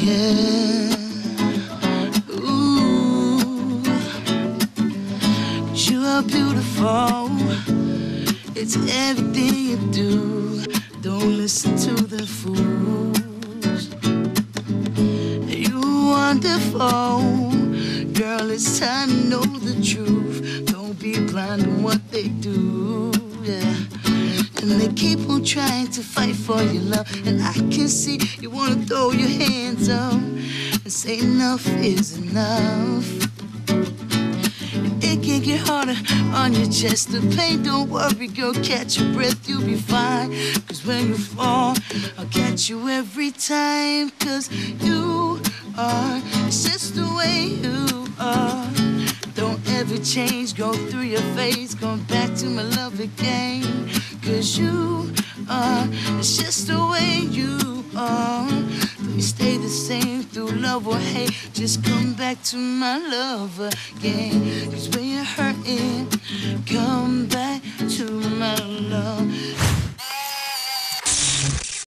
Yeah. Ooh, you are beautiful. It's everything you do. Don't listen to the fools. You're wonderful. Girl, it's time to know the truth. Don't be blind to what they do. Yeah. And they keep on trying to fight for your love. And I can see you wanna throw your hands up and say enough is enough. It can get harder on your chest. The pain, don't worry, girl, catch your breath, you'll be fine. Cause when you fall, I'll catch you every time. Cause you are, it's just the way you are. Don't ever change, go through your phase, going back to my love again. Cause you are, it's just the way you are. Don't you stay the same through love or hate, just come back to my love again. Cause when you're hurting,